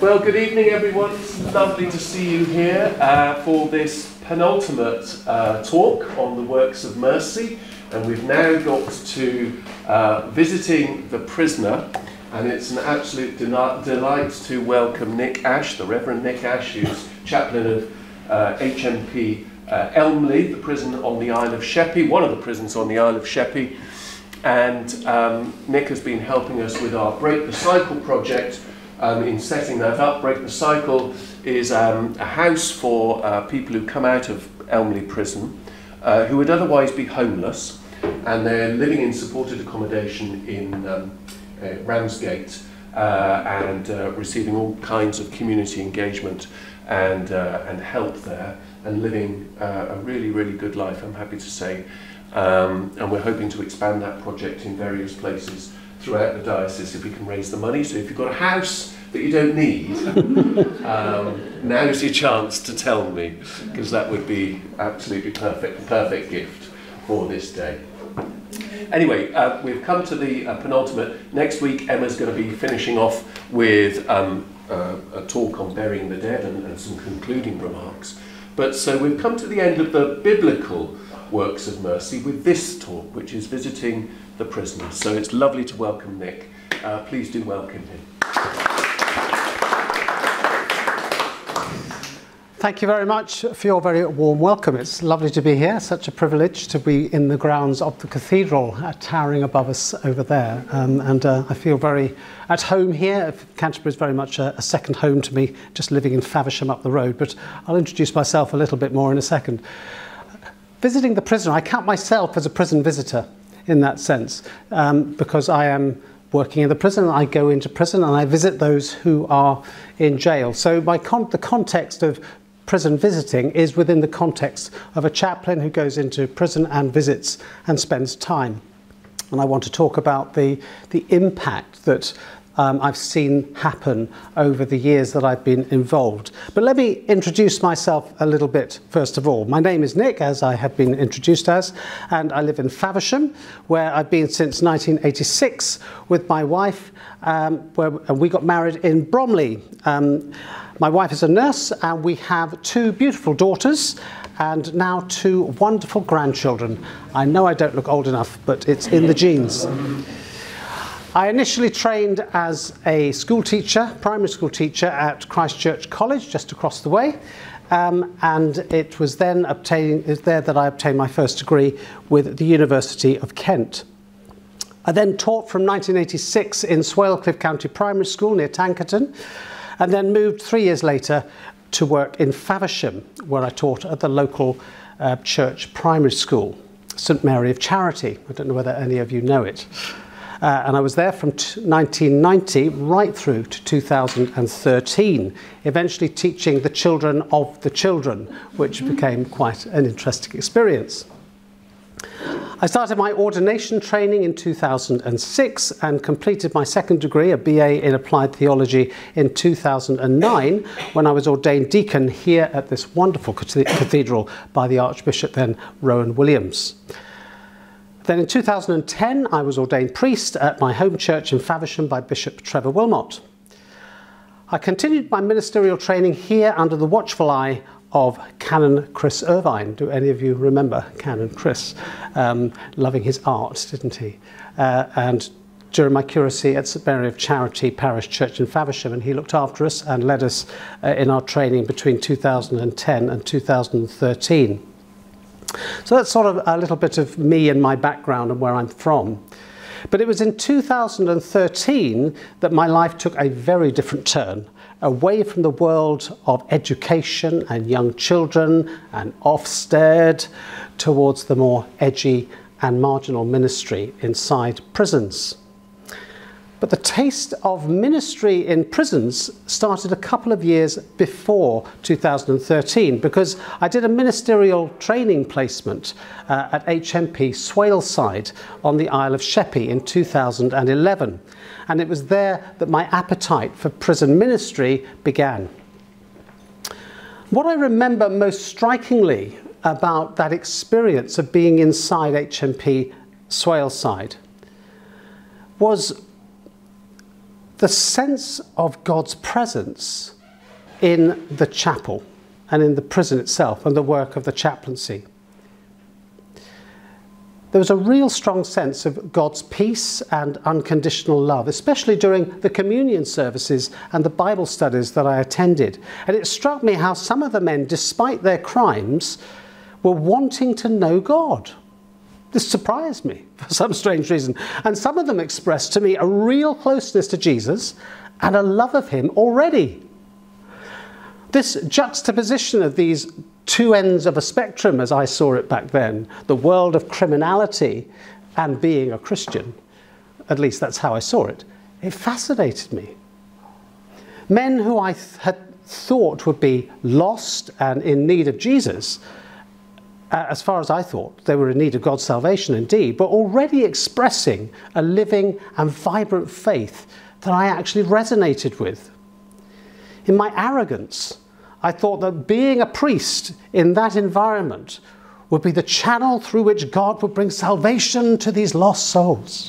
Well, good evening everyone. It's lovely to see you here for this penultimate talk on the works of mercy. And we've now got to visiting the prisoner. And it's an absolute delight to welcome Nick Ash, the Reverend Nick Ash, who's chaplain of HMP Elmley, the prison on the Isle of Sheppey, one of the prisons on the Isle of Sheppey. And Nick has been helping us with our Break the Cycle project in setting that up. Break the Cycle is a house for people who come out of Elmley prison who would otherwise be homeless, and they're living in supported accommodation in Ramsgate and receiving all kinds of community engagement and help there, and living a really, really good life, I'm happy to say. And we're hoping to expand that project in various places throughout the diocese if we can raise the money. So if you've got a house that you don't need, now's your chance to tell me, because that would be absolutely perfect gift for this day. Anyway, we've come to the penultimate. Next week Emma's going to be finishing off with a talk on burying the dead and some concluding remarks. But so we've come to the end of the biblical works of mercy with this talk, which is visiting the prisoner. So it's lovely to welcome Nick. Please do welcome him. Thank you very much for your very warm welcome. It's lovely to be here. Such a privilege to be in the grounds of the cathedral towering above us over there. I feel very at home here. Canterbury is very much a second home to me, just living in Faversham up the road. But I'll introduce myself a little bit more in a second. Visiting the prisoner, I count myself as a prison visitor in that sense, because I am working in the prison. I go into prison and I visit those who are in jail. So the context of prison visiting is within the context of a chaplain who goes into prison and visits and spends time. And I want to talk about the impact that I've seen happen over the years that I've been involved. But let me introduce myself a little bit first of all. My name is Nick, as I have been introduced as, and I live in Faversham, where I've been since 1986 with my wife, and we got married in Bromley. My wife is a nurse, and we have two beautiful daughters and now two wonderful grandchildren. I know I don't look old enough, but it's in the genes. I initially trained as a school teacher, primary school teacher at Christ Church College, just across the way. And it was then there that I obtained my first degree with the University of Kent. I then taught from 1986 in Swalcliffe County Primary School near Tankerton, and then moved 3 years later to work in Faversham, where I taught at the local church primary school, St Mary of Charity. I don't know whether any of you know it. And I was there from 1990 right through to 2013, eventually teaching the children of the children, which became quite an interesting experience. I started my ordination training in 2006 and completed my second degree, a BA in Applied Theology, in 2009, when I was ordained deacon here at this wonderful cathedral by the Archbishop then, Rowan Williams. Then in 2010, I was ordained priest at my home church in Faversham by Bishop Trevor Wilmot. I continued my ministerial training here under the watchful eye of Canon Chris Irvine. Do any of you remember Canon Chris? Loving his art, didn't he? And during my curacy at St Mary of Charity Parish Church in Faversham, and he looked after us and led us in our training between 2010 and 2013. So that's sort of a little bit of me and my background and where I'm from. But it was in 2013 that my life took a very different turn, away from the world of education and young children and Ofsted towards the more edgy and marginal ministry inside prisons. But the taste of ministry in prisons started a couple of years before 2013, because I did a ministerial training placement at HMP Swaleside on the Isle of Sheppey in 2011. And it was there that my appetite for prison ministry began. What I remember most strikingly about that experience of being inside HMP Swaleside was the sense of God's presence in the chapel and in the prison itself and the work of the chaplaincy. There was a real strong sense of God's peace and unconditional love, especially during the communion services and the Bible studies that I attended. And it struck me how some of the men, despite their crimes, were wanting to know God. This surprised me for some strange reason. And some of them expressed to me a real closeness to Jesus and a love of him already. This juxtaposition of these two ends of a spectrum, as I saw it back then, the world of criminality and being a Christian, at least that's how I saw it, it fascinated me. Men who I had thought would be lost and in need of Jesus, as far as I thought, they were in need of God's salvation indeed, but already expressing a living and vibrant faith that I actually resonated with. In my arrogance, I thought that being a priest in that environment would be the channel through which God would bring salvation to these lost souls.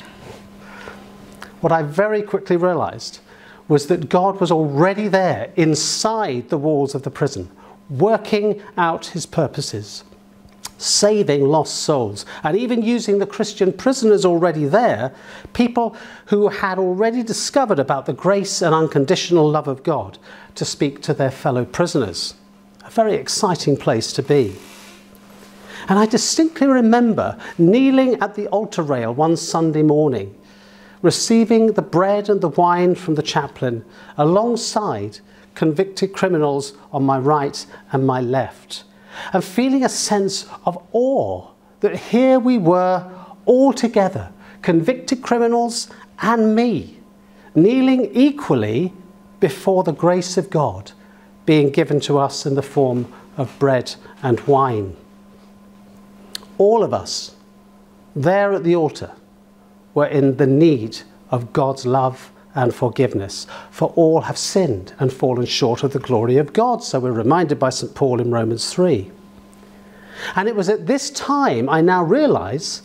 What I very quickly realized was that God was already there inside the walls of the prison, working out his purposes, saving lost souls, and even using the Christian prisoners already there, people who had already discovered about the grace and unconditional love of God, to speak to their fellow prisoners. A very exciting place to be. And I distinctly remember kneeling at the altar rail one Sunday morning, receiving the bread and the wine from the chaplain alongside convicted criminals on my right and my left, and feeling a sense of awe that here we were all together, convicted criminals and me, kneeling equally before the grace of God being given to us in the form of bread and wine. All of us there at the altar were in the need of God's love and forgiveness, for all have sinned and fallen short of the glory of God, so we're reminded by St. Paul in Romans 3. And it was at this time I now realise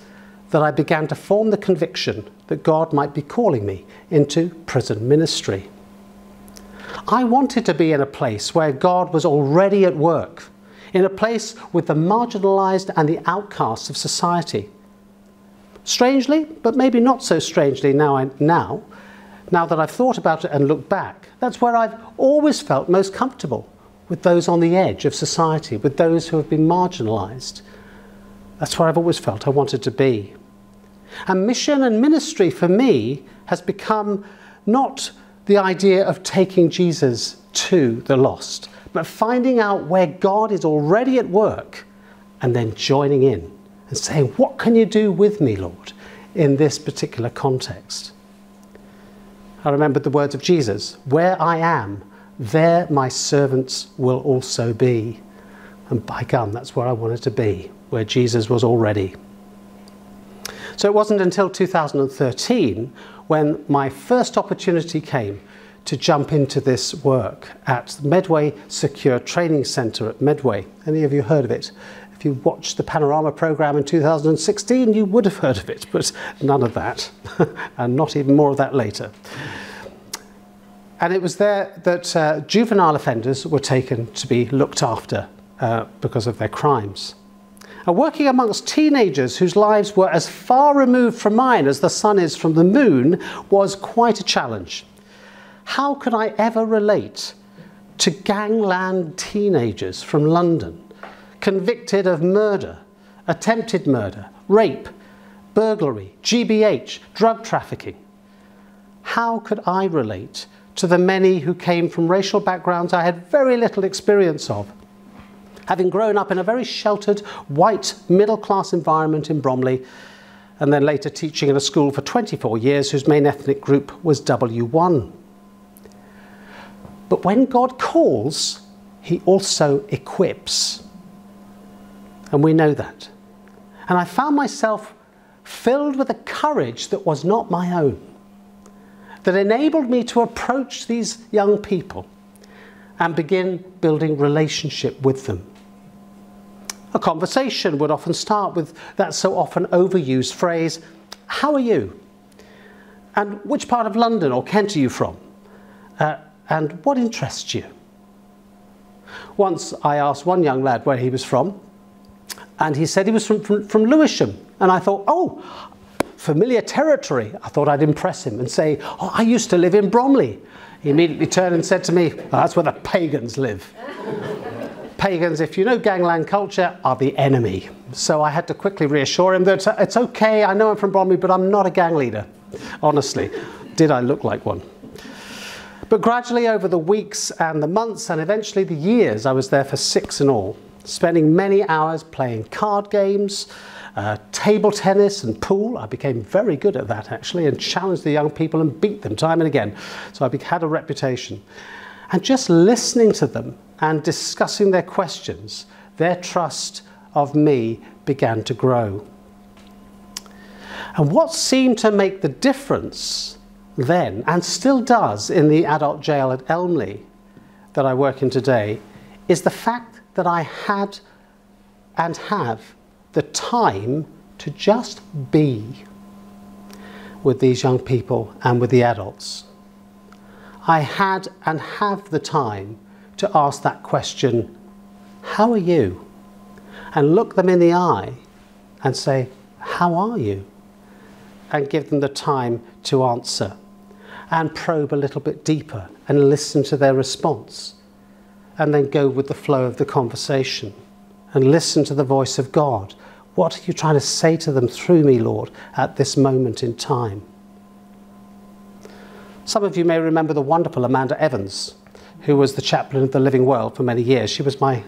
that I began to form the conviction that God might be calling me into prison ministry. I wanted to be in a place where God was already at work, in a place with the marginalised and the outcasts of society. Strangely, but maybe not so strangely now that I've thought about it and looked back, that's where I've always felt most comfortable, with those on the edge of society, with those who have been marginalised. That's where I've always felt I wanted to be. And mission and ministry for me has become not the idea of taking Jesus to the lost, but finding out where God is already at work and then joining in and saying, what can you do with me, Lord, in this particular context? I remembered the words of Jesus, where I am, there my servants will also be. And by gum, that's where I wanted to be, where Jesus was already. So it wasn't until 2013 when my first opportunity came to jump into this work at Medway Secure Training Centre at Medway. Any of you heard of it? If you watched the Panorama programme in 2016, you would have heard of it, but none of that, and not even more of that later. And it was there that juvenile offenders were taken to be looked after because of their crimes. And working amongst teenagers whose lives were as far removed from mine as the sun is from the moon was quite a challenge. How could I ever relate to gangland teenagers from London, convicted of murder, attempted murder, rape, burglary, GBH, drug trafficking? How could I relate to the many who came from racial backgrounds I had very little experience of, having grown up in a very sheltered, white, middle-class environment in Bromley, and then later teaching in a school for 24 years whose main ethnic group was W1. But when God calls, he also equips. And we know that. And I found myself filled with a courage that was not my own, that enabled me to approach these young people and begin building relationship with them. A conversation would often start with that so often overused phrase, "How are you?" And which part of London or Kent are you from? And what interests you? Once I asked one young lad where he was from, and he said he was from Lewisham. And I thought, oh, familiar territory. I thought I'd impress him and say, oh, I used to live in Bromley. He immediately turned and said to me, oh, that's where the pagans live. Pagans, if you know gangland culture, are the enemy. So I had to quickly reassure him that it's okay, I know I'm from Bromley, but I'm not a gang leader. Honestly, did I look like one? But gradually over the weeks and the months and eventually the years, I was there for 6 in all, spending many hours playing card games, table tennis and pool. I became very good at that actually, and challenged the young people and beat them time and again. So I had a reputation. And just listening to them and discussing their questions, their trust of me began to grow. And what seemed to make the difference then, and still does in the adult jail at Elmley that I work in today, is the fact that I had and have the time to just be with these young people and with the adults. I had and have the time to ask that question, how are you? And look them in the eye and say, how are you? And give them the time to answer and probe a little bit deeper and listen to their response, and then go with the flow of the conversation and listen to the voice of God. What are you trying to say to them through me, Lord, at this moment in time? Some of you may remember the wonderful Amanda Evans, who was the chaplain of the Living World for many years. She was my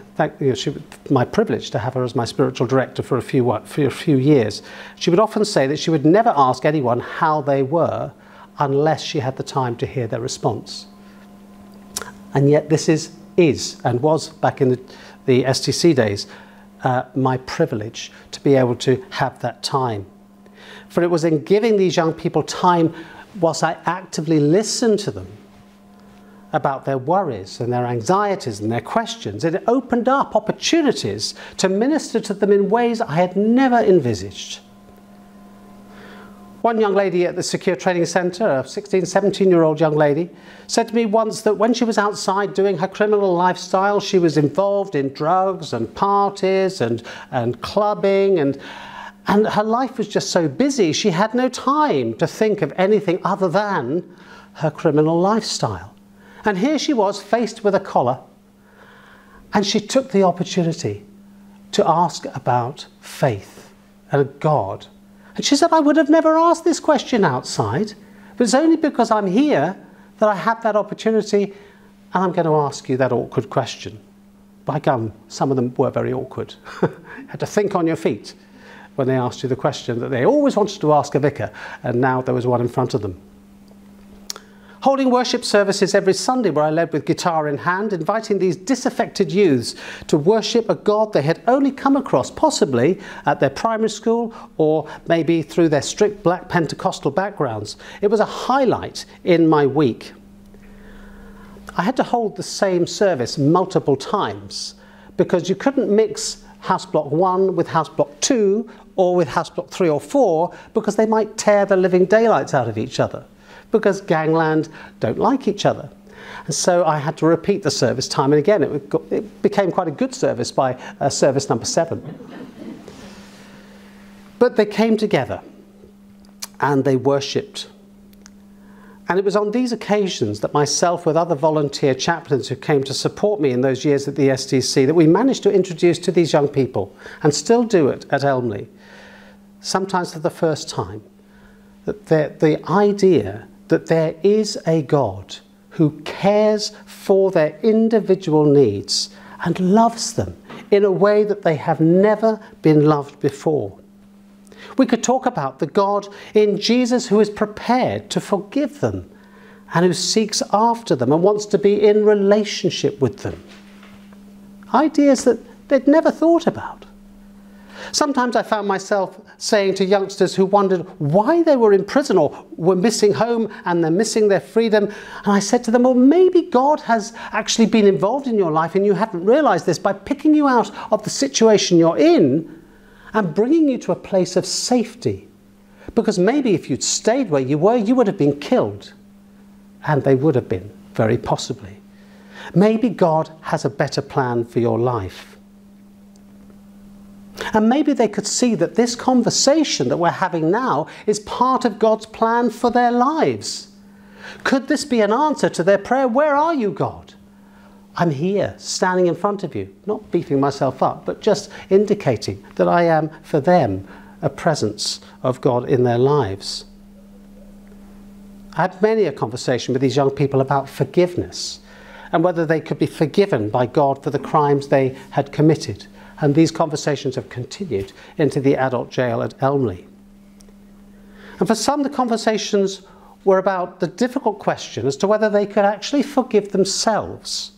privilege to have her as my spiritual director for a few years. She would often say that she would never ask anyone how they were unless she had the time to hear their response. And yet this is and was back in the STC days, my privilege to be able to have that time. For it was in giving these young people time whilst I actively listened to them about their worries and their anxieties and their questions, it opened up opportunities to minister to them in ways I had never envisaged. One young lady at the Secure Training Centre, a 16, 17-year-old young lady, said to me once that when she was outside doing her criminal lifestyle, she was involved in drugs and parties and clubbing, and her life was just so busy, she had no time to think of anything other than her criminal lifestyle. And here she was faced with a collar, and she took the opportunity to ask about faith and God. And she said, I would have never asked this question outside, but it's only because I'm here that I have that opportunity, and I'm going to ask you that awkward question. By gum, some of them were very awkward. You had to think on your feet when they asked you the question that they always wanted to ask a vicar, and now there was one in front of them. Holding worship services every Sunday where I led with guitar in hand, inviting these disaffected youths to worship a God they had only come across possibly at their primary school or maybe through their strict black Pentecostal backgrounds. It was a highlight in my week. I had to hold the same service multiple times because you couldn't mix House Block 1 with House Block 2 or with House Block 3 or 4 because they might tear the living daylights out of each other, because gangland don't like each other. And so I had to repeat the service time and again. It became quite a good service by service number 7. But they came together and they worshipped. And it was on these occasions that myself with other volunteer chaplains who came to support me in those years at the STC that we managed to introduce to these young people, and still do it at Elmley, sometimes for the first time, that the idea that there is a God who cares for their individual needs and loves them in a way that they have never been loved before. We could talk about the God in Jesus who is prepared to forgive them and who seeks after them and wants to be in relationship with them. Ideas that they'd never thought about. Sometimes I found myself saying to youngsters who wondered why they were in prison or were missing home and they're missing their freedom. And I said to them, well, maybe God has actually been involved in your life and you haven't realized this by picking you out of the situation you're in and bringing you to a place of safety. Because maybe if you'd stayed where you were, you would have been killed. And they would have been, very possibly. Maybe God has a better plan for your life. And maybe they could see that this conversation that we're having now is part of God's plan for their lives. Could this be an answer to their prayer, "Where are you, God?" I'm here, standing in front of you, not beating myself up, but just indicating that I am, for them, a presence of God in their lives. I had many a conversation with these young people about forgiveness and whether they could be forgiven by God for the crimes they had committed. And these conversations have continued into the adult jail at Elmley. And for some, the conversations were about the difficult question as to whether they could actually forgive themselves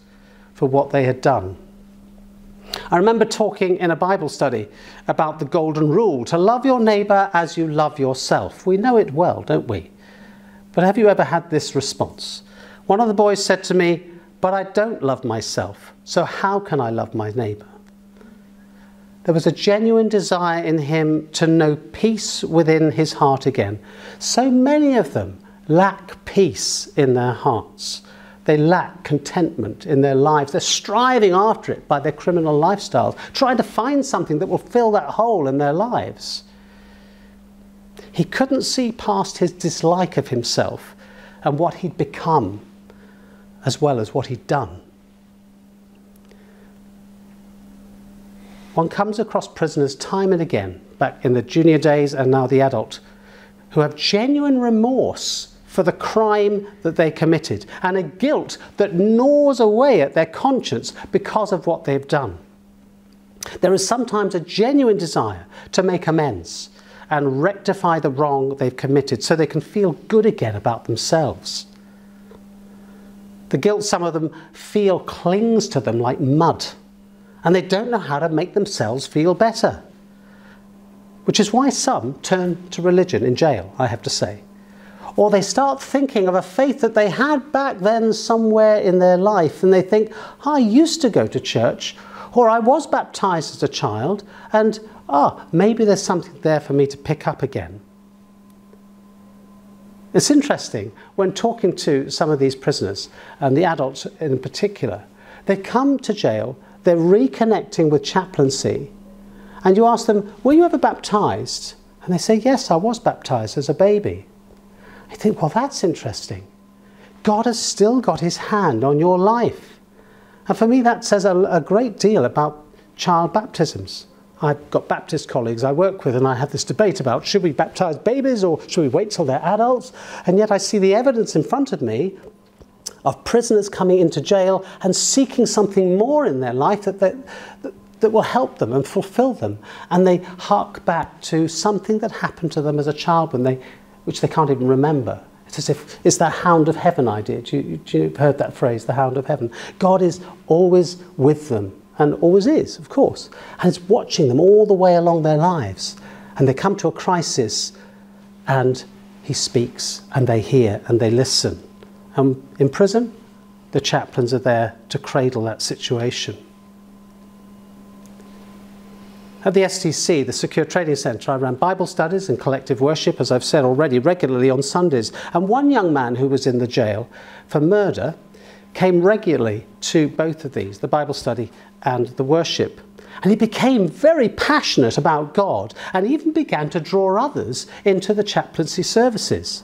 for what they had done. I remember talking in a Bible study about the golden rule, to love your neighbour as you love yourself. We know it well, don't we? But have you ever had this response? One of the boys said to me, "But I don't love myself, so how can I love my neighbour?" There was a genuine desire in him to know peace within his heart again. So many of them lack peace in their hearts. They lack contentment in their lives. They're striving after it by their criminal lifestyles, trying to find something that will fill that hole in their lives. He couldn't see past his dislike of himself and what he'd become, as well as what he'd done. One comes across prisoners time and again, back in the junior days and now the adult, who have genuine remorse for the crime that they committed and a guilt that gnaws away at their conscience because of what they've done. There is sometimes a genuine desire to make amends and rectify the wrong they've committed so they can feel good again about themselves. The guilt some of them feel clings to them like mud, and they don't know how to make themselves feel better. Which is why some turn to religion in jail, I have to say. Or they start thinking of a faith that they had back then somewhere in their life, and they think, "I used to go to church," or "I was baptized as a child, and maybe there's something there for me to pick up again." It's interesting, when talking to some of these prisoners, and the adults in particular, they come to jail, they're reconnecting with chaplaincy, and you ask them, "Were you ever baptized?" And they say, "Yes, I was baptized as a baby." I think, well, that's interesting. God has still got his hand on your life. And for me, that says a great deal about child baptisms. I've got Baptist colleagues I work with, and I have this debate about, should we baptize babies or should we wait till they're adults? And yet I see the evidence in front of me of prisoners coming into jail and seeking something more in their life that will help them and fulfill them. And they hark back to something that happened to them as a child which they can't even remember. It's as if it's that hound of heaven idea. You've heard that phrase, the hound of heaven. God is always with them, and always is, of course. And is watching them all the way along their lives. And they come to a crisis, and he speaks, and they hear, and they listen. And in prison, the chaplains are there to cradle that situation. At the STC, the Secure Training Centre, I ran Bible studies and collective worship, as I've said already, regularly on Sundays. And one young man who was in the jail for murder came regularly to both of these, the Bible study and the worship. And he became very passionate about God and even began to draw others into the chaplaincy services.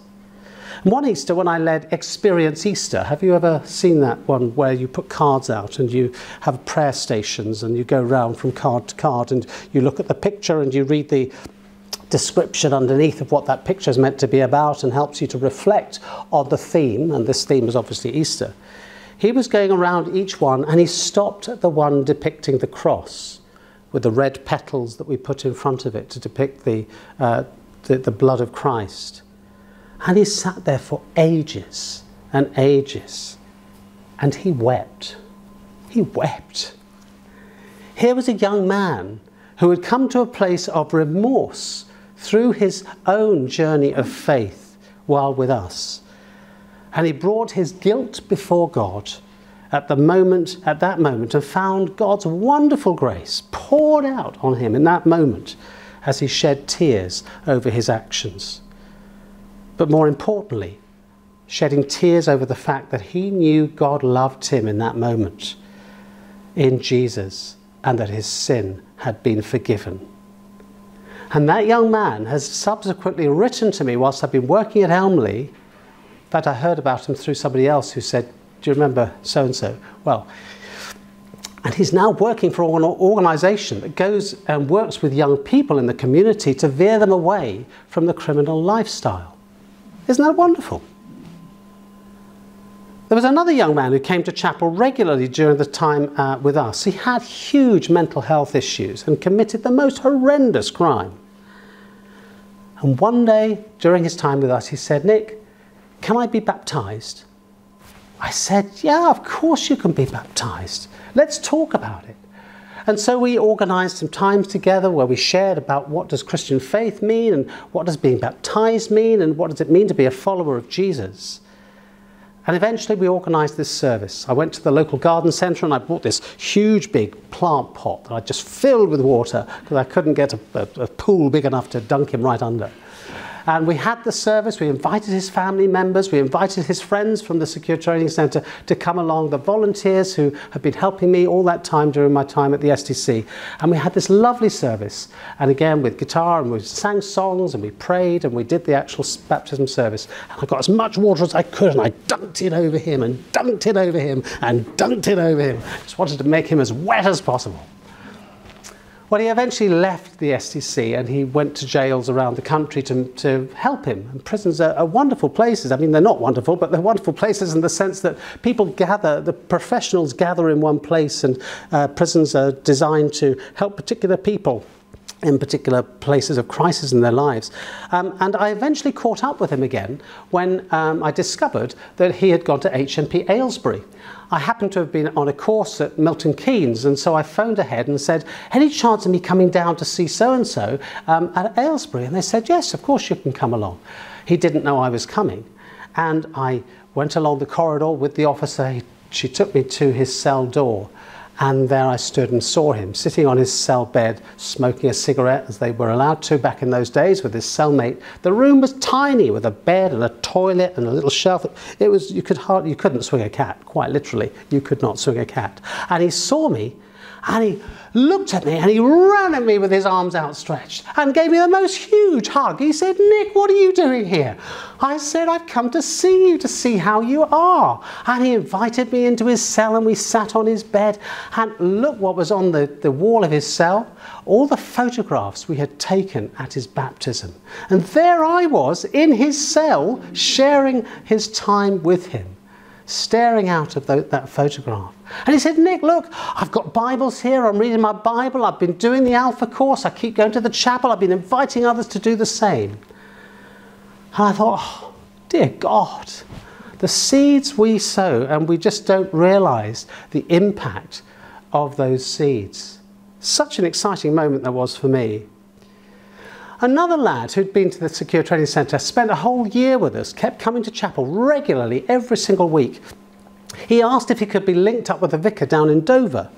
One Easter, when I led Experience Easter, have you ever seen that one where you put cards out and you have prayer stations and you go round from card to card and you look at the picture and you read the description underneath of what that picture is meant to be about and helps you to reflect on the theme, and this theme is obviously Easter. He was going around each one and he stopped at the one depicting the cross with the red petals that we put in front of it to depict the blood of Christ. And he sat there for ages and ages, and he wept. He wept. Here was a young man who had come to a place of remorse through his own journey of faith while with us. And he brought his guilt before God at that moment, and found God's wonderful grace poured out on him in that moment as he shed tears over his actions. but more importantly, shedding tears over the fact that he knew God loved him in that moment in Jesus and that his sin had been forgiven. And that young man has subsequently written to me whilst I've been working at Elmley. In fact, I heard about him through somebody else who said, do you remember so-and-so? Well, and he's now working for an organisation that goes and works with young people in the community to veer them away from the criminal lifestyle. Isn't that wonderful? There was another young man who came to chapel regularly during the time with us. He had huge mental health issues and committed the most horrendous crime. And one day during his time with us, he said, Nick, can I be baptised? I said, yeah, of course you can be baptised. Let's talk about it. And so we organised some times together where we shared about what does Christian faith mean and what does being baptised mean and what does it mean to be a follower of Jesus. And eventually we organised this service. I went to the local garden centre and I bought this huge big plant pot that I just filled with water because I couldn't get a pool big enough to dunk him right under. And we had the service, we invited his family members, we invited his friends from the Secure Training Centre to come along, the volunteers who have been helping me all that time during my time at the STC. And we had this lovely service. And again, with guitar, and we sang songs, and we prayed, and we did the actual baptism service. And I got as much water as I could, and I dunked it over him, and dunked it over him, and dunked it over him. Just wanted to make him as wet as possible. Well, he eventually left the STC and he went to jails around the country to help him. And prisons are wonderful places. I mean, they're not wonderful, but they're wonderful places in the sense that people gather, the professionals gather in one place, and prisons are designed to help particular people in particular places of crisis in their lives. And I eventually caught up with him again when I discovered that he had gone to HMP Aylesbury. I happened to have been on a course at Milton Keynes, and so I phoned ahead and said, any chance of me coming down to see so-and-so at Aylesbury? And they said, yes, of course you can come along. He didn't know I was coming. And I went along the corridor with the officer. She took me to his cell door. And there I stood and saw him sitting on his cell bed, smoking a cigarette, as they were allowed to back in those days, with his cellmate. The room was tiny, with a bed and a toilet and a little shelf. It was, you couldn't swing a cat, quite literally. You could not swing a cat. And he saw me, and he looked at me, and he ran at me with his arms outstretched and gave me the most huge hug. He said, Nick, what are you doing here? I said, I've come to see you, to see how you are. And he invited me into his cell, and we sat on his bed. And look what was on the wall of his cell. All the photographs we had taken at his baptism. And there I was in his cell, sharing his time with him, staring out of that photograph. And he said, Nick, look, I've got Bibles here, I'm reading my Bible, I've been doing the Alpha course, I keep going to the chapel, I've been inviting others to do the same. And I thought, oh, dear God, the seeds we sow, and we just don't realise the impact of those seeds. Such an exciting moment that was for me. Another lad who'd been to the Secure Training Centre spent a whole year with us, kept coming to chapel regularly every single week. He asked if he could be linked up with a vicar down in Dover.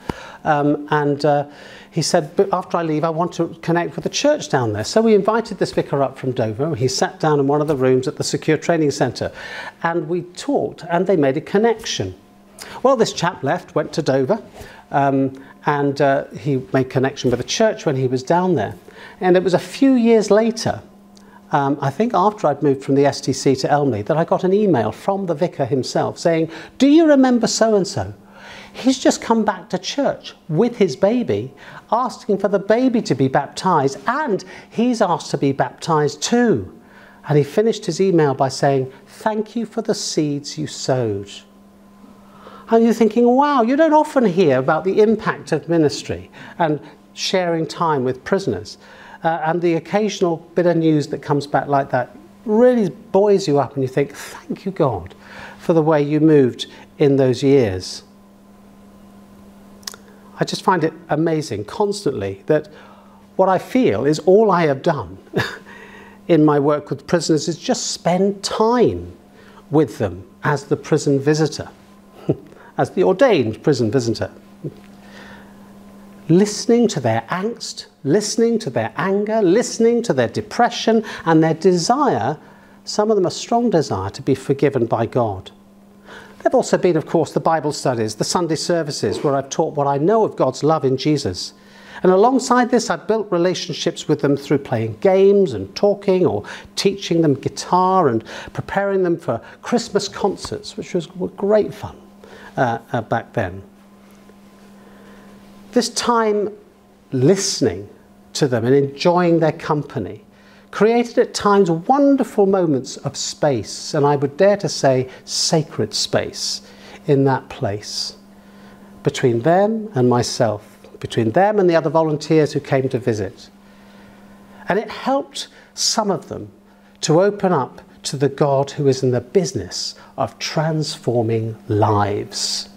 He said, but after I leave, I want to connect with the church down there. So we invited this vicar up from Dover. He sat down in one of the rooms at the Secure Training Centre, and we talked, and they made a connection. Well, this chap left, went to Dover, and he made connection with the church when he was down there. And it was a few years later, I think after I'd moved from the STC to Elmley, that I got an email from the vicar himself saying, do you remember so-and-so? He's just come back to church with his baby, asking for the baby to be baptised, and he's asked to be baptised too. And he finished his email by saying, thank you for the seeds you sowed. And you're thinking, wow, you don't often hear about the impact of ministry and sharing time with prisoners. And the occasional bit of news that comes back like that really buoys you up, and you think, thank you, God, for the way you moved in those years. I just find it amazing constantly that what I feel is all I have done in my work with prisoners is just spend time with them as the prison visitor, as the ordained prison visitor. Listening to their angst, listening to their anger, listening to their depression and their desire some of them a strong desire to be forgiven by God. There have also been, of course, the Bible studies, the Sunday services, where I've taught what I know of God's love in Jesus. And alongside this, I've built relationships with them through playing games and talking, or teaching them guitar and preparing them for Christmas concerts, which were great fun back then. This time listening to them and enjoying their company created at times wonderful moments of space, and I would dare to say sacred space, in that place between them and myself, between them and the other volunteers who came to visit. And it helped some of them to open up to the God who is in the business of transforming lives.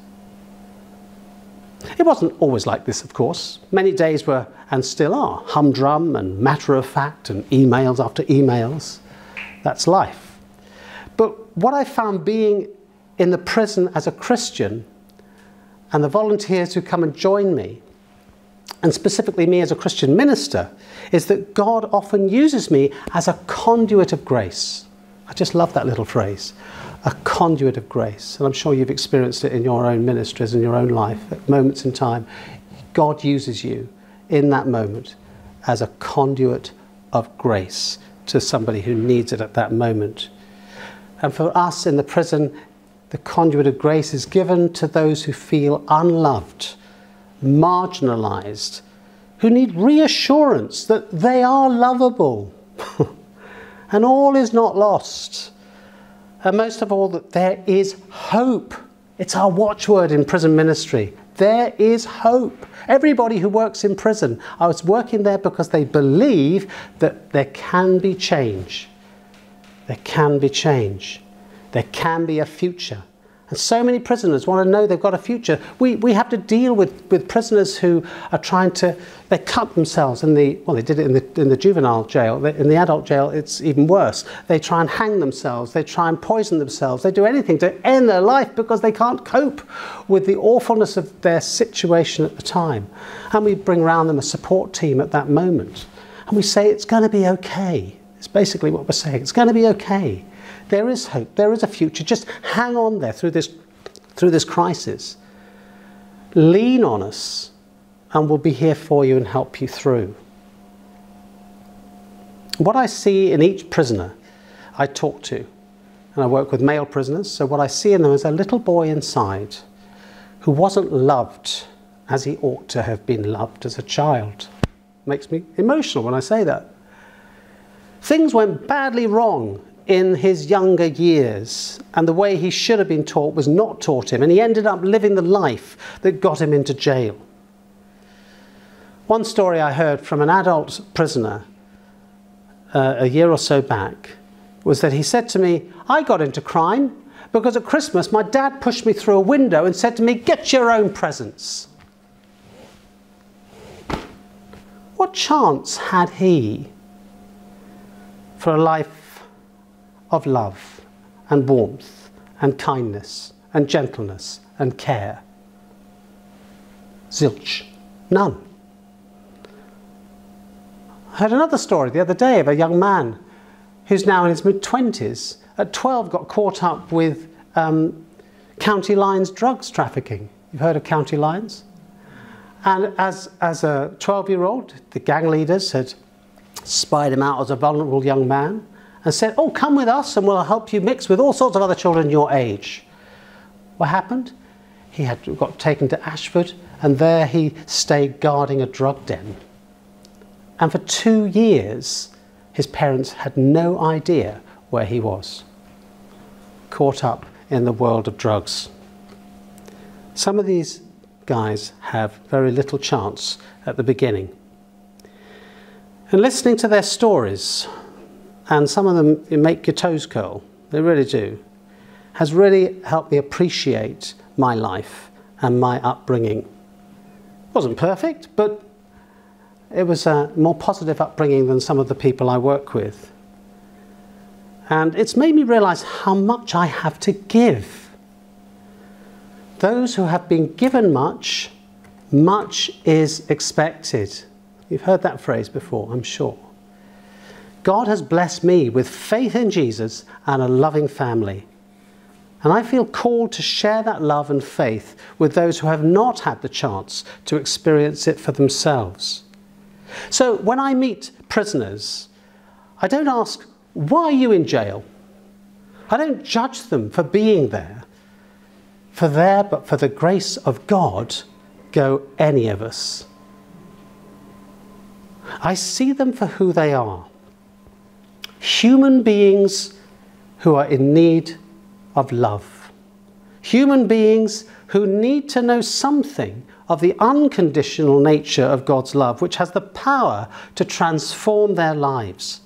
It wasn't always like this, of course. Many days were, and still are, humdrum and matter-of-fact and emails after emails. That's life. But what I found being in the prison as a Christian, and the volunteers who come and join me, and specifically me as a Christian minister, is that God often uses me as a conduit of grace. I just love that little phrase. A conduit of grace. And I'm sure you've experienced it in your own ministries, in your own life, at moments in time. God uses you in that moment as a conduit of grace to somebody who needs it at that moment. And for us in the prison, the conduit of grace is given to those who feel unloved, marginalised, who need reassurance that they are lovable and all is not lost. And most of all, that there is hope. It's our watchword in prison ministry. There is hope. Everybody who works in prison, I was working there because they believe that there can be change. There can be change. There can be a future. And so many prisoners want to know they've got a future. We have to deal with prisoners who are trying to, they cut themselves in the, well, they did it in the juvenile jail. In the adult jail, it's even worse. They try and hang themselves. They try and poison themselves. They do anything to end their life because they can't cope with the awfulness of their situation at the time. And we bring around them a support team at that moment. And we say, it's going to be okay. It's basically what we're saying. It's going to be okay. There is hope. There is a future. Just hang on there through this crisis. Lean on us and we'll be here for you and help you through. What I see in each prisoner I talk to, and I work with male prisoners, so what I see in them is a little boy inside who wasn't loved as he ought to have been loved as a child. Makes me emotional when I say that. Things went badly wrong in his younger years, and the way he should have been taught was not taught him, and he ended up living the life that got him into jail. One story I heard from an adult prisoner a year or so back was that he said to me, I got into crime because at Christmas my dad pushed me through a window and said to me, get your own presents. What chance had he for a life of love and warmth and kindness and gentleness and care? Zilch. None. I heard another story the other day of a young man who's now in his mid-20s. At 12 got caught up with county lines drugs trafficking. You've heard of county lines? And as a 12-year-old, the gang leaders had spied him out as a vulnerable young man and said, oh, come with us and we'll help you mix with all sorts of other children your age. What happened? He got taken to Ashford, and there he stayed guarding a drug den. And for 2 years, his parents had no idea where he was. Caught up in the world of drugs. Some of these guys have very little chance at the beginning. And listening to their stories, and some of them make your toes curl, they really do, has really helped me appreciate my life and my upbringing. It wasn't perfect, but it was a more positive upbringing than some of the people I work with. And it's made me realise how much I have to give. Those who have been given much, much is expected. You've heard that phrase before, I'm sure. God has blessed me with faith in Jesus and a loving family. And I feel called to share that love and faith with those who have not had the chance to experience it for themselves. So when I meet prisoners, I don't ask, why are you in jail? I don't judge them for being there. For there, but for the grace of God, go any of us. I see them for who they are. Human beings who are in need of love. Human beings who need to know something of the unconditional nature of God's love, which has the power to transform their lives.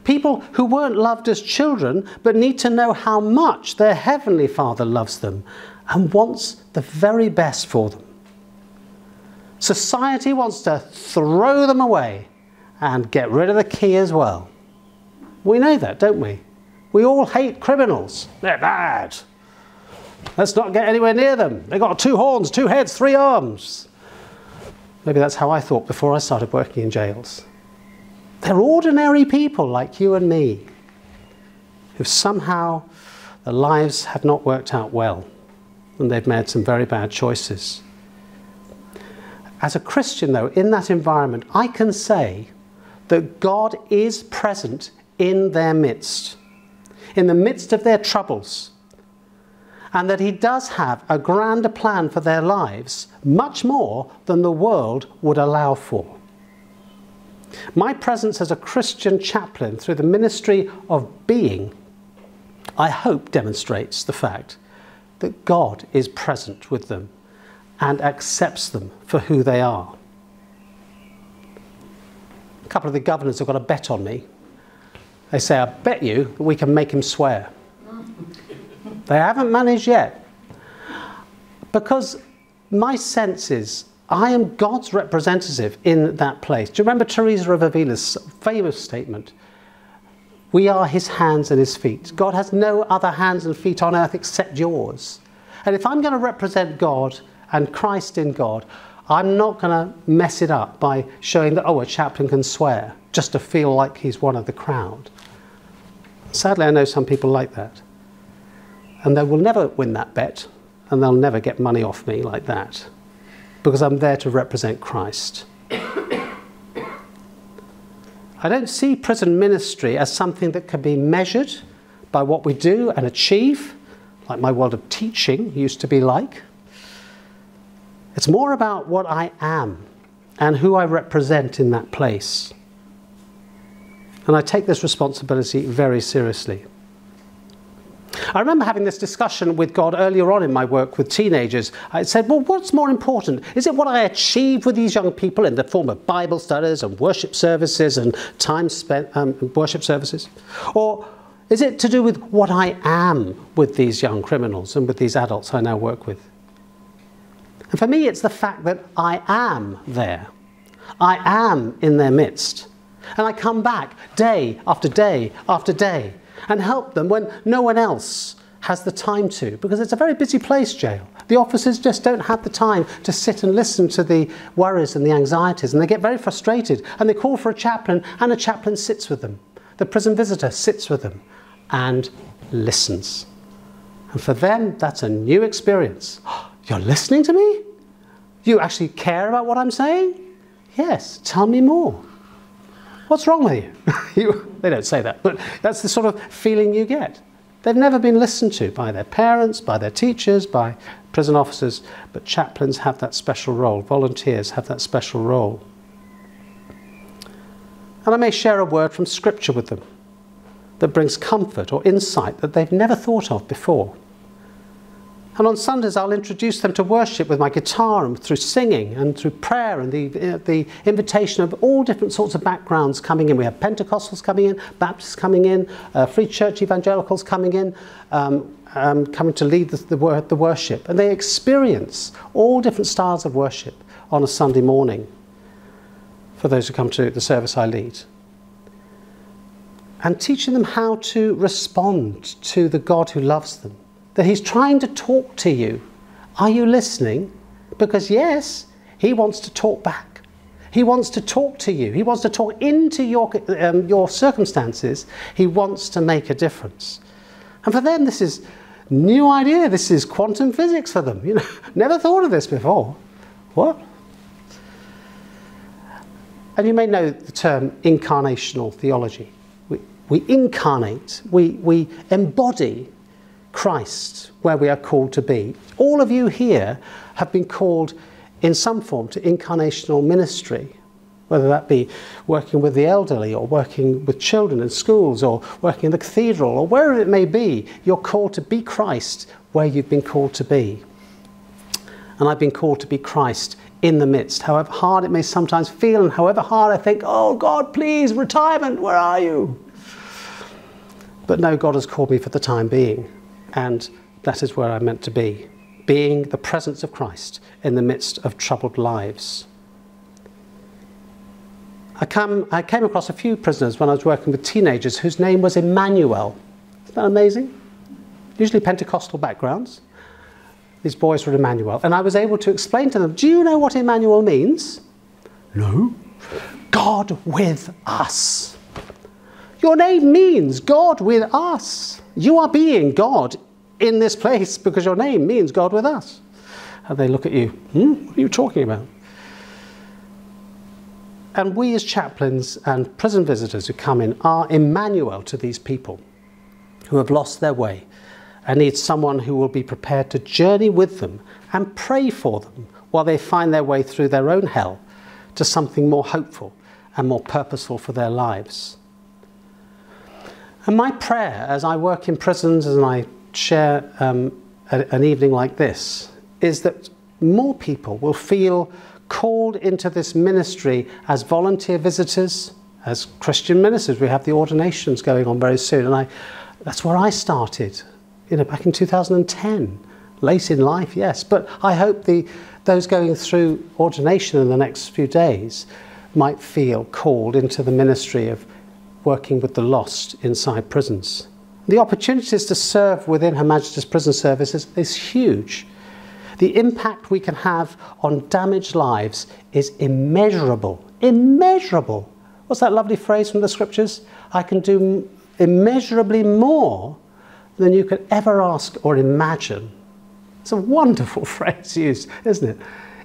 People who weren't loved as children, but need to know how much their Heavenly Father loves them and wants the very best for them. Society wants to throw them away and get rid of the key as well. We know that, don't we? We all hate criminals. They're bad. Let's not get anywhere near them. They've got 2 horns, 2 heads, 3 arms. Maybe that's how I thought before I started working in jails. They're ordinary people like you and me, who somehow their lives have not worked out well, and they've made some very bad choices. As a Christian, though, in that environment, I can say that God is present in their midst, in the midst of their troubles, and that he does have a grander plan for their lives, much more than the world would allow for. My presence as a Christian chaplain through the ministry of being, I hope, demonstrates the fact that God is present with them and accepts them for who they are. A couple of the governors have got a bet on me. They say, I bet you that we can make him swear. They haven't managed yet. Because my sense is, I am God's representative in that place. Do you remember Teresa of Avila's famous statement? We are his hands and his feet. God has no other hands and feet on earth except yours. And if I'm going to represent God and Christ in God, I'm not going to mess it up by showing that, oh, a chaplain can swear, just to feel like he's one of the crowd. Sadly, I know some people like that. And they will never win that bet, and they'll never get money off me like that, because I'm there to represent Christ. I don't see prison ministry as something that can be measured by what we do and achieve, like my world of teaching used to be like. It's more about what I am and who I represent in that place. And I take this responsibility very seriously. I remember having this discussion with God earlier on in my work with teenagers. I said, well, what's more important? Is it what I achieve with these young people in the form of Bible studies and worship services and time spent worship services? Or is it to do with what I am with these young criminals and with these adults I now work with? And for me, it's the fact that I am there. I am in their midst. And I come back day after day after day and help them when no one else has the time to, because it's a very busy place, jail. The officers just don't have the time to sit and listen to the worries and the anxieties, and they get very frustrated, and they call for a chaplain, and a chaplain sits with them. The prison visitor sits with them and listens. And for them, that's a new experience. You're listening to me? You actually care about what I'm saying? Yes, tell me more. What's wrong with you? They don't say that, but that's the sort of feeling you get. They've never been listened to by their parents, by their teachers, by prison officers, but chaplains have that special role. Volunteers have that special role. And I may share a word from Scripture with them that brings comfort or insight that they've never thought of before. And on Sundays, I'll introduce them to worship with my guitar and through singing and through prayer and the invitation of all different sorts of backgrounds coming in. We have Pentecostals coming in, Baptists coming in, Free Church Evangelicals coming in, coming to lead the worship. And they experience all different styles of worship on a Sunday morning for those who come to the service I lead. And teaching them how to respond to the God who loves them. That he's trying to talk to you. Are you listening? Because yes, he wants to talk back. He wants to talk to you. He wants to talk into your circumstances. He wants to make a difference. And for them, this is new idea. This is quantum physics for them. You know, never thought of this before. What? And you may know the term incarnational theology. We incarnate, we embody Christ where we are called to be. All of you here have been called in some form to incarnational ministry, whether that be working with the elderly or working with children in schools or working in the cathedral or wherever it may be. You're called to be Christ where you've been called to be. And I've been called to be Christ in the midst, however hard it may sometimes feel and however hard I think, oh God, please, retirement, where are you? But no, God has called me for the time being, and that is where I'm meant to be, being the presence of Christ in the midst of troubled lives. I came across a few prisoners when I was working with teenagers whose name was Emmanuel. Isn't that amazing? Usually Pentecostal backgrounds. These boys were Emmanuel. And I was able to explain to them, do you know what Emmanuel means? No. God with us. Your name means God with us. You are being God in this place because your name means God with us. And they look at you, what are you talking about? And we as chaplains and prison visitors who come in are Emmanuel to these people who have lost their way and need someone who will be prepared to journey with them and pray for them while they find their way through their own hell to something more hopeful and more purposeful for their lives. And my prayer as I work in prisons and I share an evening like this is that more people will feel called into this ministry as volunteer visitors, as Christian ministers. We have the ordinations going on very soon, and that's where I started, back in 2010, late in life, yes. But I hope those going through ordination in the next few days might feel called into the ministry of working with the lost inside prisons. The opportunities to serve within Her Majesty's Prison Service is huge. The impact we can have on damaged lives is immeasurable. Immeasurable. What's that lovely phrase from the scriptures? I can do immeasurably more than you could ever ask or imagine. It's a wonderful phrase used, isn't it?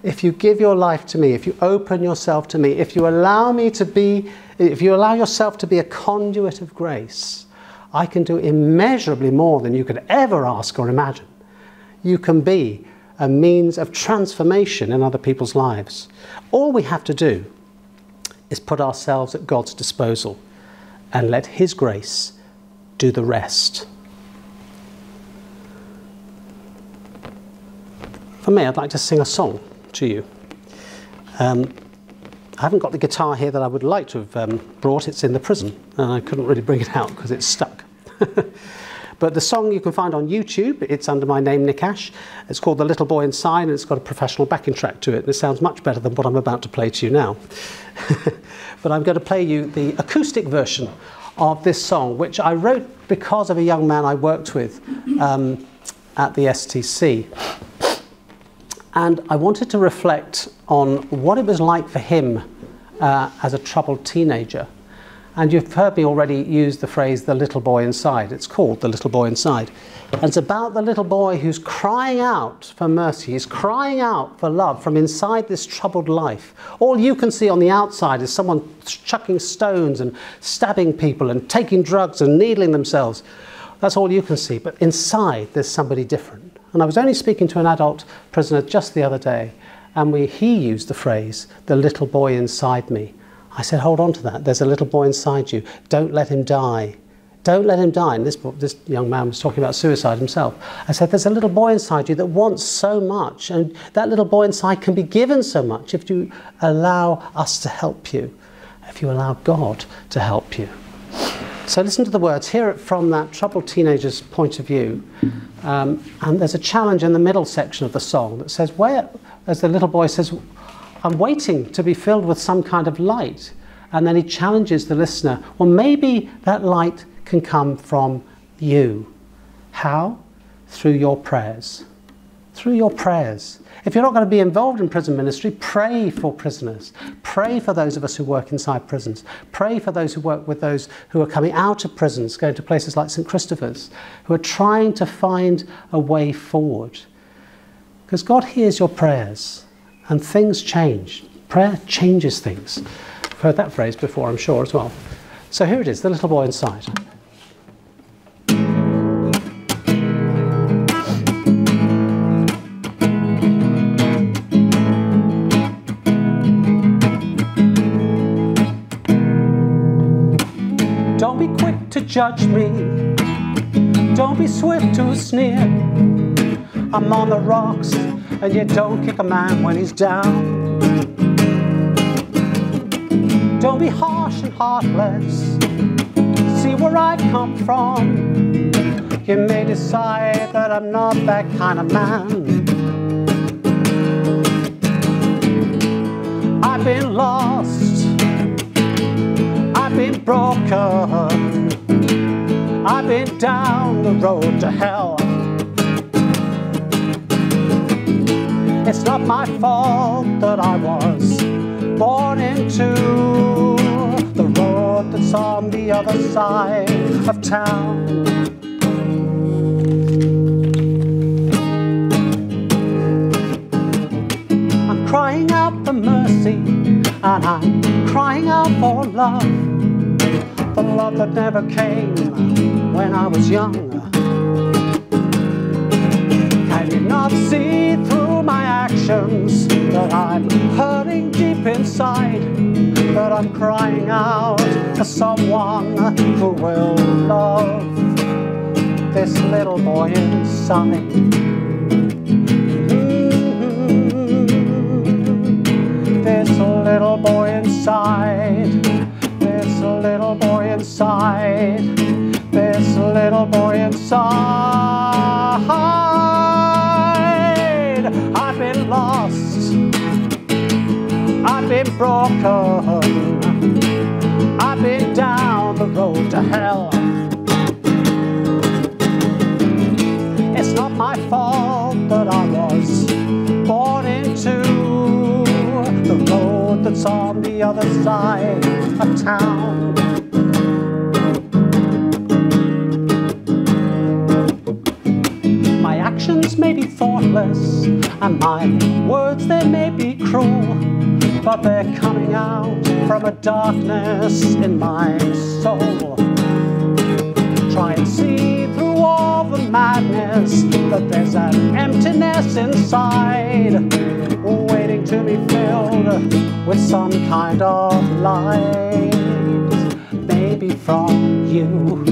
If you give your life to me, if you open yourself to me, if you allow yourself to be a conduit of grace, I can do immeasurably more than you could ever ask or imagine. You can be a means of transformation in other people's lives. All we have to do is put ourselves at God's disposal and let His grace do the rest. For me, I'd like to sing a song to you. I haven't got the guitar here that I would like to have brought. It's in the prison, and I couldn't really bring it out because it's stuck. But the song you can find on YouTube. It's under my name, Nick Ash. It's called The Little Boy Inside, and it's got a professional backing track to it. And it sounds much better than what I'm about to play to you now. But I'm going to play you the acoustic version of this song, which I wrote because of a young man I worked with at the STC. And I wanted to reflect on what it was like for him as a troubled teenager. And you've heard me already use the phrase, the little boy inside. It's called The Little Boy Inside. And it's about the little boy who's crying out for mercy. He's crying out for love from inside this troubled life. All you can see on the outside is someone chucking stones and stabbing people and taking drugs and needling themselves. That's all you can see. But inside, there's somebody different. And I was only speaking to an adult prisoner just the other day, and he used the phrase, the little boy inside me. I said, hold on to that. There's a little boy inside you. Don't let him die. Don't let him die. And this young man was talking about suicide himself. I said, there's a little boy inside you that wants so much, and that little boy inside can be given so much if you allow us to help you, if you allow God to help you. So listen to the words, hear it from that troubled teenager's point of view. And there's a challenge in the middle section of the song that says, as the little boy says, I'm waiting to be filled with some kind of light. And then he challenges the listener, well, maybe that light can come from you. How? Through your prayers. through your prayers. If you're not going to be involved in prison ministry, pray for prisoners. Pray for those of us who work inside prisons. Pray for those who work with those who are coming out of prisons, going to places like St. Christopher's, who are trying to find a way forward. Because God hears your prayers and things change. Prayer changes things. I've heard that phrase before, I'm sure, as well. So here it is, the little boy inside. Don't be quick to judge me. Don't be swift to sneer. I'm on the rocks, and you don't kick a man when he's down. Don't be harsh and heartless. See where I come from. You may decide that I'm not that kind of man. I've been lost. I've been broken. I've been down the road to hell. It's not my fault that I was born into the road that's on the other side of town. I'm crying out for mercy, and I'm crying out for love, the love that never came when I was young. Can you not see through my actions that I'm hurting deep inside, that I'm crying out for someone who will love this little boy inside? This little boy inside, this little boy inside, this little boy inside. I've been lost, I've been broken, I've been down the road to hell. It's not my fault that I was born into the road that's on the other side of town. My actions may be thoughtless, and my words they may be cruel, but they're coming out from a darkness in my soul. Try and see through all the madness that there's an emptiness inside, waiting to be filled with some kind of light. Maybe from you,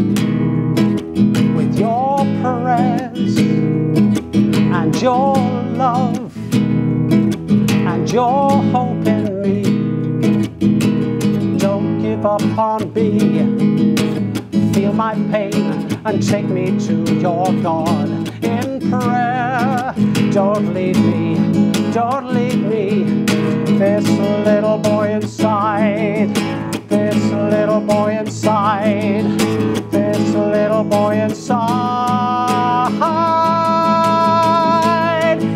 with your prayers and your love and your hope in me. Don't give up on me. Feel my pain and take me to your God in prayer. Don't leave me, don't leave me. This little boy inside, this little boy inside, this little boy inside.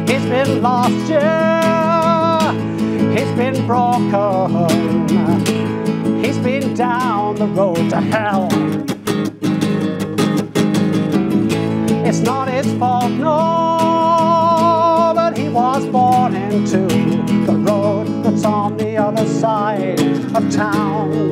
He's been lost, yeah, he's been broken, he's been down the road to hell. It's not his fault, no, but he was born into the road that's on the other side of town.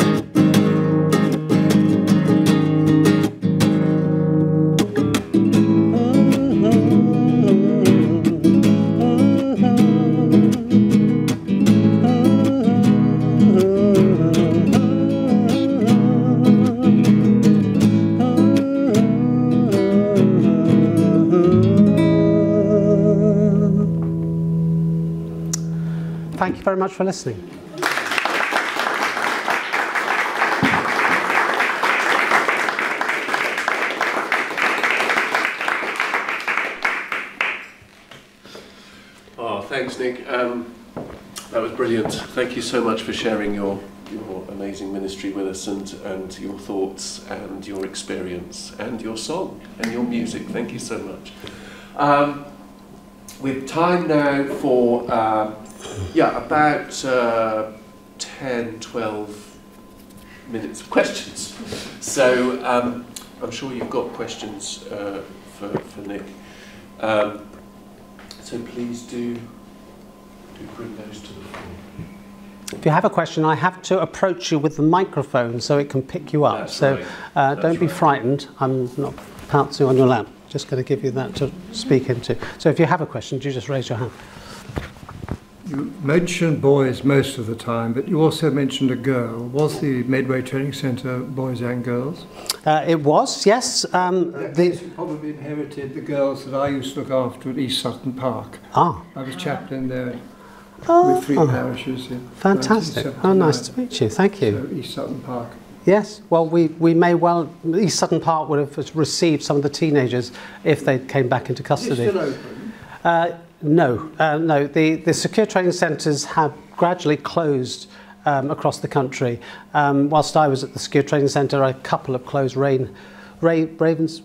Thank you very much for listening. Oh, thanks, Nick. That was brilliant. Thank you so much for sharing your amazing ministry with us, and your thoughts and your experience and your song and your music. Thank you so much. with time now for about 10, 12 minutes of questions. So I'm sure you've got questions for Nick. So please do bring those to the floor. If you have a question, I have to approach you with the microphone so it can pick you up. That's so right. don't be frightened. I'm not pouncing on your lap. Just going to give you that to speak into. So if you have a question, do you just raise your hand. You mentioned boys most of the time, but you also mentioned a girl. Was the Medway Training Centre boys and girls? It was, yes. You probably inherited the girls that I used to look after at East Sutton Park. Ah. I was chaplain there with 3 parishes. In Fantastic. Oh, nice to meet you. Thank you. So East Sutton Park. Yes, well, we may well, East Sutton Park would have received some of the teenagers if they came back into custody. Is it still open? No. The secure training centres have gradually closed across the country. Whilst I was at the secure training centre, a couple have closed. Ravens,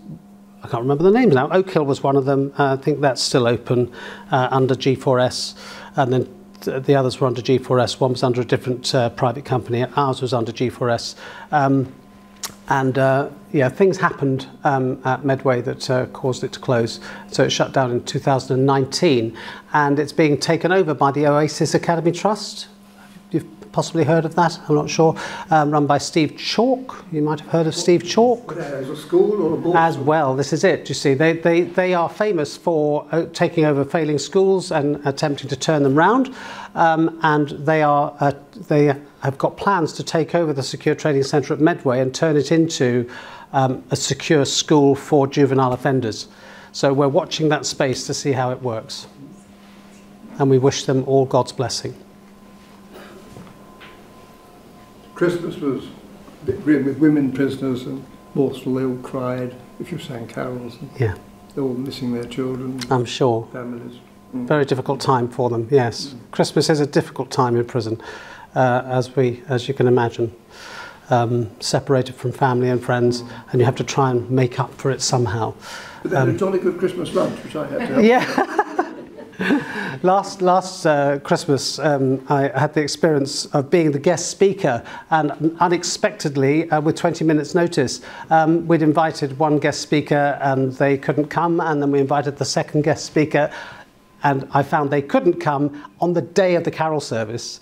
I can't remember the names now. Oak Hill was one of them. I think that's still open under G4S, and then the others were under G4S. One was under a different private company. Ours was under G4S. Things happened at Medway that caused it to close. So it shut down in 2019, and it's being taken over by the Oasis Academy Trust. You've possibly heard of that, I'm not sure. Run by Steve Chalk. You might have heard of Steve Chalk. As a school or a board? As well, this is it. You see, they are famous for taking over failing schools and attempting to turn them round, and they have got plans to take over the secure training centre at Medway and turn it into a secure school for juvenile offenders. So we're watching that space to see how it works, and we wish them all God's blessing. Christmas was a bit grim with women prisoners, and Borstal, they all cried if you sang carols. And yeah. They're all missing their children. I'm sure. Families. Very difficult time for them, yes. Christmas is a difficult time in prison, as you can imagine. Separated from family and friends, and you have to try and make up for it somehow. But they had a jolly good Christmas lunch, which I had to help. Yeah. Last Christmas, I had the experience of being the guest speaker, and unexpectedly, with 20 minutes notice, we'd invited one guest speaker and they couldn't come, and then we invited the second guest speaker, and I found they couldn't come on the day of the carol service.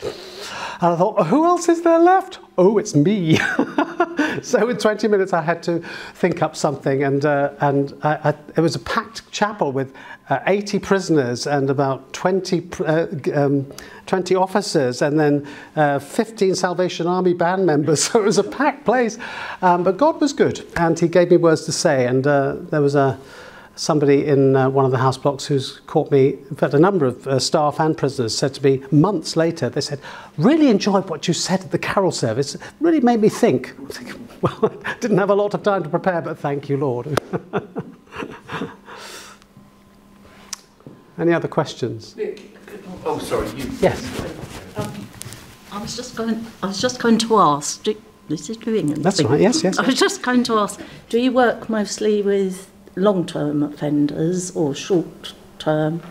And I thought, who else is there left? Oh, it's me. So in 20 minutes, I had to think up something, and it was a packed chapel with 80 prisoners and about 20 officers, and then 15 Salvation Army band members. So it was a packed place. But God was good, and he gave me words to say. And there was somebody in one of the house blocks who's caught me, in fact a number of staff and prisoners said to me months later, they said, really enjoyed what you said at the carol service, it really made me think. Well, I didn't have a lot of time to prepare, but thank you, Lord. Any other questions? Nick, oh sorry, you. Yes. I was just going to ask, this is doing anything. That's right, yes. I was just going to ask, do you work mostly with long-term offenders or short-term,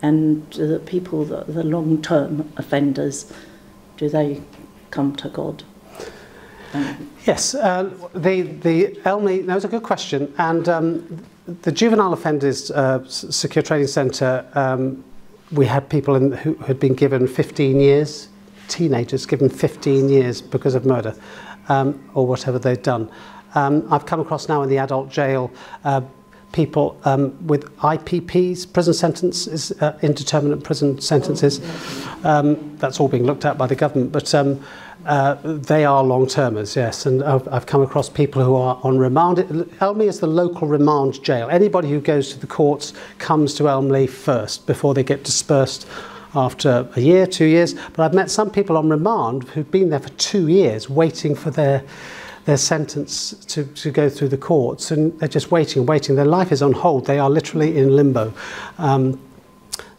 and the people that are the long-term offenders, do they come to God? Yes, the Elmley, that was a good question, and the Juvenile Offenders Secure Training Centre, we had people who had been given 15 years, teenagers given 15 years because of murder or whatever they'd done. I've come across now in the adult jail people with IPPs, prison sentences, indeterminate prison sentences. That's all being looked at by the government, but they are long-termers, yes. And I've come across people who are on remand. Elmley is the local remand jail. Anybody who goes to the courts comes to Elmley first before they get dispersed after a year, 2 years. But I've met some people on remand who've been there for 2 years waiting for their sentence to go through the courts, and they're just waiting. Their life is on hold. They are literally in limbo.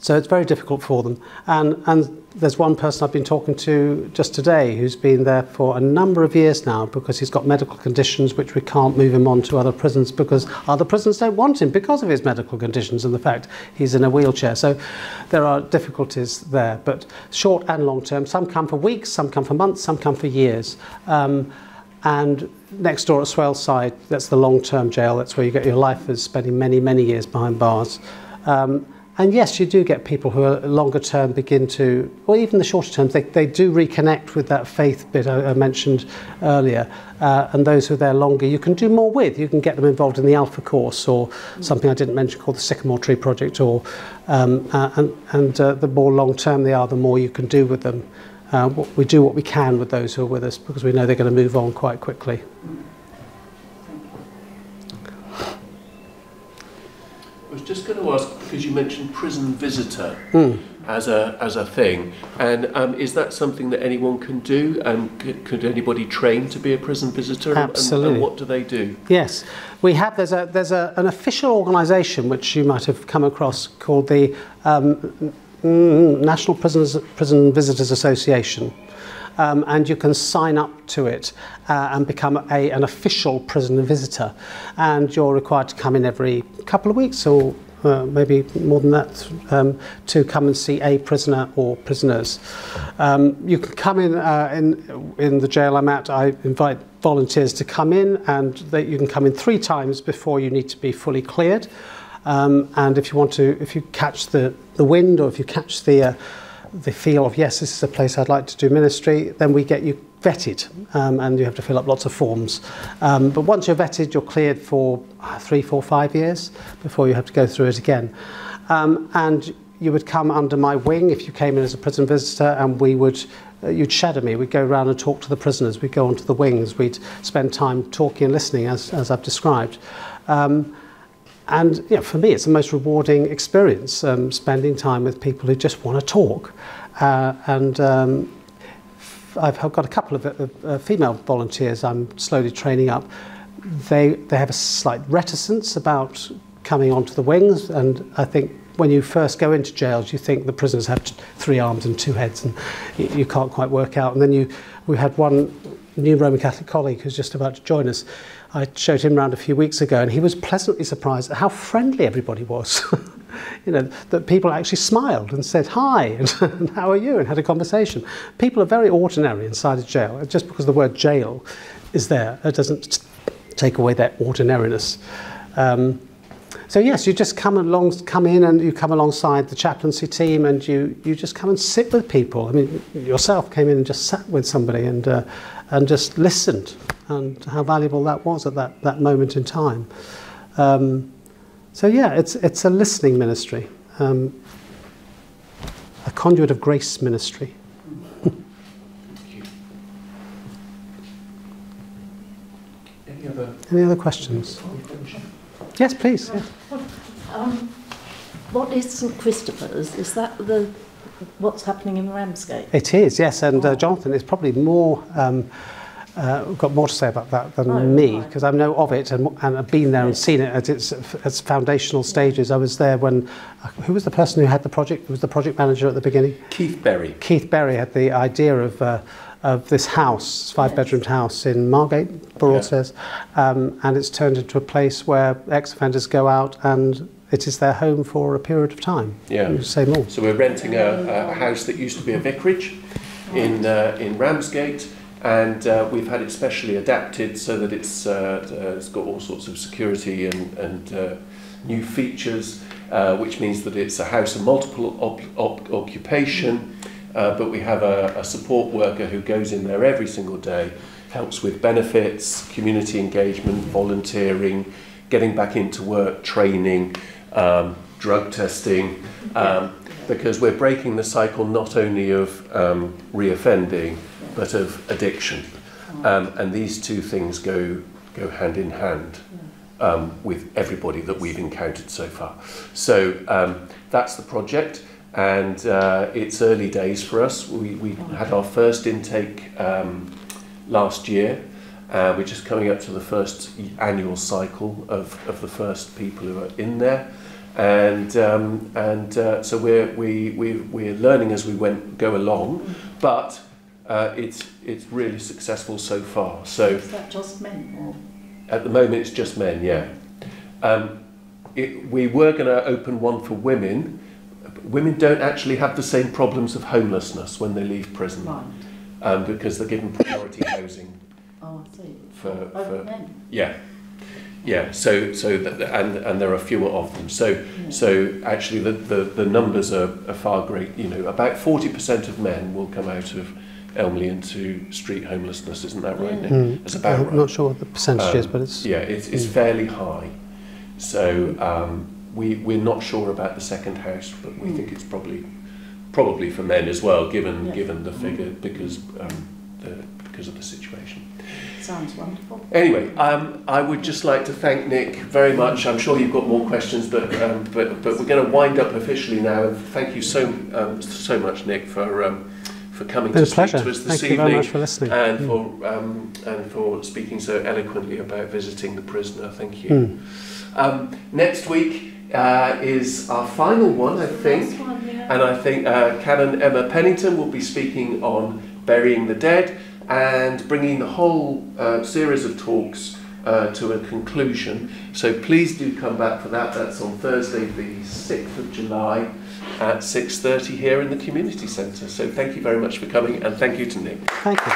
So it's very difficult for them. And there's one person I've been talking to just today who's been there for a number of years now because he's got medical conditions which we can't move him on to other prisons because other prisons don't want him because of his medical conditions and the fact he's in a wheelchair. So there are difficulties there, but short and long term. Some come for weeks, some come for months, some come for years. And next door at Swaleside, that's the long-term jail. That's where you get your life is spending many, many years behind bars. And yes, you do get people who are longer term begin to, or even the shorter terms, they do reconnect with that faith bit I mentioned earlier. And those who are there longer, you can do more with. You can get them involved in the Alpha course or something I didn't mention called the Sycamore Tree Project. Or the more long term they are, the more you can do with them. We do what we can with those who are with us because we know they're going to move on quite quickly. I was just going to ask, because you mentioned prison visitor as a thing, and is that something that anyone can do? And could anybody train to be a prison visitor? Absolutely. And what do they do? Yes, we have. There's an official organisation which you might have come across called the National Prison Visitors Association. And you can sign up to it and become an official prison visitor, and you're required to come in every couple of weeks or maybe more than that to come and see a prisoner or prisoners. You can come in the jail I'm at. I invite volunteers to come in, and you can come in 3 times before you need to be fully cleared. And if you catch the wind, or if you catch the feel of, yes, this is a place I'd like to do ministry, then we get you vetted, and you have to fill up lots of forms. But once you're vetted, you're cleared for 3, 4, 5 years before you have to go through it again. And you would come under my wing if you came in as a prison visitor, and you'd shadow me. We'd go around and talk to the prisoners. We'd go onto the wings. We'd spend time talking and listening, as I've described. And for me, it's the most rewarding experience, spending time with people who just want to talk. I've got a couple of female volunteers I'm slowly training up. They have a slight reticence about coming onto the wings, and I think when you first go into jails, you think the prisoners have 3 arms and 2 heads, and you can't quite work out. And then we had one new Roman Catholic colleague who's just about to join us. I showed him around a few weeks ago, and he was pleasantly surprised at how friendly everybody was. That people actually smiled and said hi, and how are you, and had a conversation. People are very ordinary inside a jail. Just because the word jail is there, it doesn't take away their ordinariness. So yes, you just come in and you come alongside the chaplaincy team, and you just come and sit with people. I mean, yourself came in and just sat with somebody and just listened, and how valuable that was at that moment in time. So yeah, it's a listening ministry, a conduit of grace ministry. Any other questions? Yes, please. Yeah. What is St Christopher's? Is that what's happening in Ramsgate? It is, yes, and Jonathan is probably more got more to say about that than me, because I know of it and I've been there and seen it at its foundational stages. I was there when who was the person who had the project? Who was the project manager at the beginning? Keith Berry. Keith Berry had the idea of this house, 5-bedroomed house in Margate, Burrell says, and it's turned into a place where ex-offenders go out, and it is their home for a period of time. Yeah. You say more. So we're renting a house that used to be a vicarage in Ramsgate, and we've had it specially adapted so that it's got all sorts of security and new features, which means that it's a house of multiple occupation. But we have a support worker who goes in there every single day, helps with benefits, community engagement, volunteering, getting back into work, training, drug testing, because we're breaking the cycle not only of reoffending, but of addiction. And these two things go hand in hand with everybody that we've encountered so far. So that's the project. And it's early days for us. We had our first intake last year. We're just coming up to the first annual cycle of the first people who are in there. and so we're learning as we go along, but it's really successful so far. So is that just men, or? At the moment it's just men, yeah. We were going to open one for women. Women don't actually have the same problems of homelessness when they leave prison, Right. because they're given priority housing. Oh, I see. For men. Yeah. So and there are fewer of them. So actually the numbers are far great. You know, about 40% of men will come out of Elmley into street homelessness. Isn't that right, Nick? That's about right. I'm not sure what the percentage is, but it's it's fairly high. So we're not sure about the second house, but we think it's probably for men as well, given the figure, because of the situation. Sounds wonderful. Anyway, I would just like to thank Nick very much. I'm sure you've got more questions, but we're going to wind up officially now. And thank you so much, Nick, for coming to speak to us this Thank evening. you very much for listening. And for speaking so eloquently about visiting the prisoner. Thank you. Next week is our final one, I think. And I think Canon Emma Pennington will be speaking on burying the dead and bringing the whole series of talks to a conclusion. So please do come back for that. That's on Thursday the 6th of July at 6:30 here in the Community Centre. So thank you very much for coming, and thank you to Nick. Thank you.